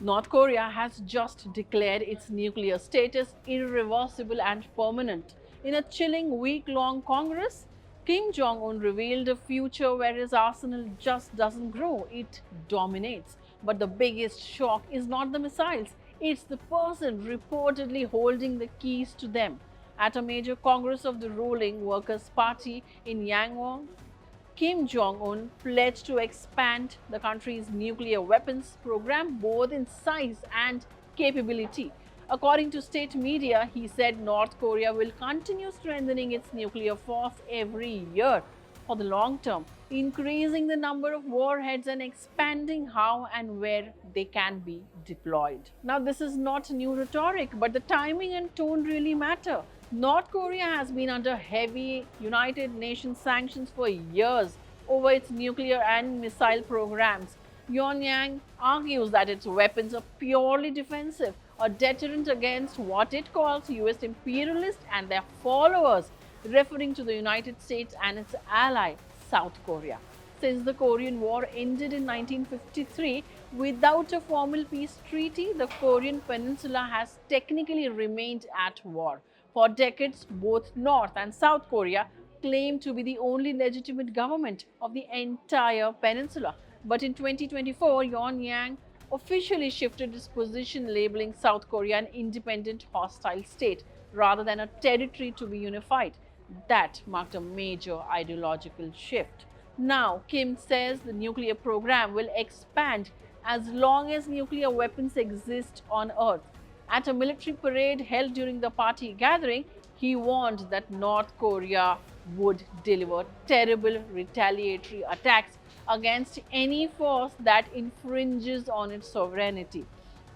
North Korea has just declared its nuclear status irreversible and permanent. In a chilling week-long Congress, Kim Jong-un revealed a future where his arsenal just doesn't grow, it dominates. But the biggest shock is not the missiles, it's the person reportedly holding the keys to them. At a major congress of the ruling Workers' Party in Yangon, Kim Jong un pledged to expand the country's nuclear weapons program both in size and capability. According to state media, he said North Korea will continue strengthening its nuclear force every year for the long term, increasing the number of warheads and expanding how and where they can be deployed. Now, this is not new rhetoric, but the timing and tone really matter. North Korea has been under heavy United Nations sanctions for years over its nuclear and missile programs. Pyongyang argues that its weapons are purely defensive, a deterrent against what it calls US imperialists and their followers, referring to the United States and its ally, South Korea. Since the Korean War ended in 1953, without a formal peace treaty, the Korean peninsula has technically remained at war. For decades, both North and South Korea claimed to be the only legitimate government of the entire peninsula. But in 2024, Pyongyang officially shifted its position, labeling South Korea an independent hostile state rather than a territory to be unified. That marked a major ideological shift. Now, Kim says the nuclear program will expand as long as nuclear weapons exist on Earth. At a military parade held during the party gathering, he warned that North Korea would deliver terrible retaliatory attacks against any force that infringes on its sovereignty.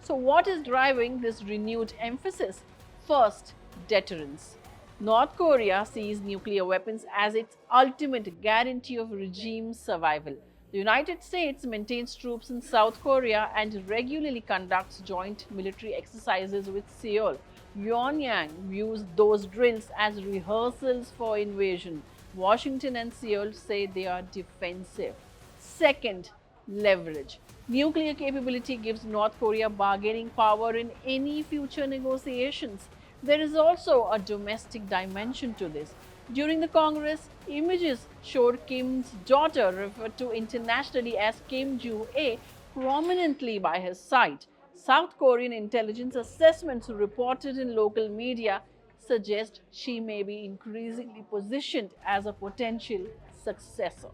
So, what is driving this renewed emphasis? First, deterrence. North Korea sees nuclear weapons as its ultimate guarantee of regime survival. The United States maintains troops in South Korea and regularly conducts joint military exercises with Seoul. Pyongyang views those drills as rehearsals for invasion. Washington and Seoul say they are defensive. Second, leverage. Nuclear capability gives North Korea bargaining power in any future negotiations. There is also a domestic dimension to this. During the Congress, images showed Kim's daughter, referred to internationally as Kim Joo-a, prominently by his side. South Korean intelligence assessments reported in local media suggest she may be increasingly positioned as a potential successor.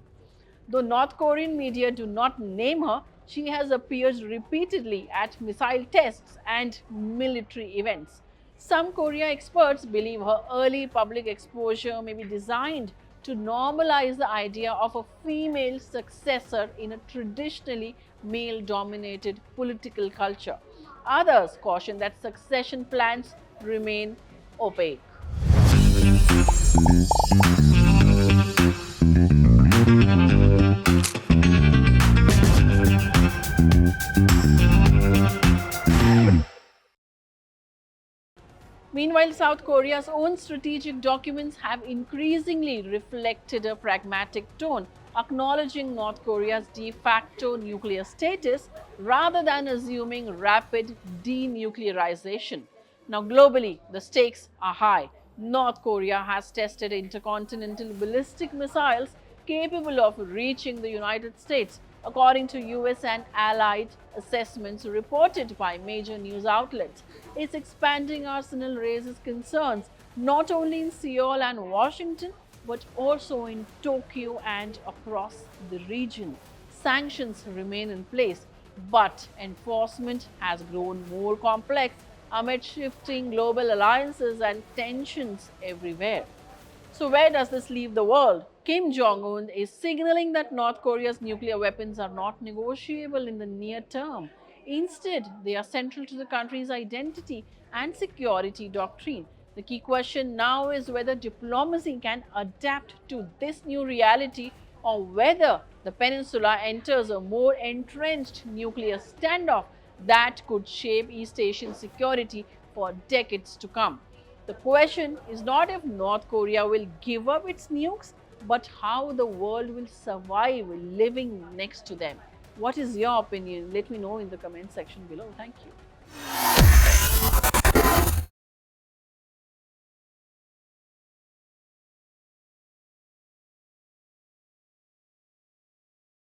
Though North Korean media do not name her, she has appeared repeatedly at missile tests and military events. Some Korea experts believe her early public exposure may be designed to normalize the idea of a female successor in a traditionally male dominated political culture. Others caution that succession plans remain opaque. Meanwhile, South Korea's own strategic documents have increasingly reflected a pragmatic tone, acknowledging North Korea's de facto nuclear status rather than assuming rapid denuclearization. Now, globally, the stakes are high. North Korea has tested intercontinental ballistic missiles capable of reaching the United States, according to US and allied assessments reported by major news outlets. Its expanding arsenal raises concerns not only in Seoul and Washington but also in Tokyo and across the region. Sanctions remain in place, but enforcement has grown more complex amid shifting global alliances and tensions everywhere. So, where does this leave the world? Kim Jong un is signaling that North Korea's nuclear weapons are not negotiable in the near term. Instead, they are central to the country's identity and security doctrine. The key question now is whether diplomacy can adapt to this new reality or whether the peninsula enters a more entrenched nuclear standoff that could shape East Asian security for decades to come. The question is not if North Korea will give up its nukes, but how the world will survive living next to them. What is your opinion? Let me know in the comment section below. Thank you.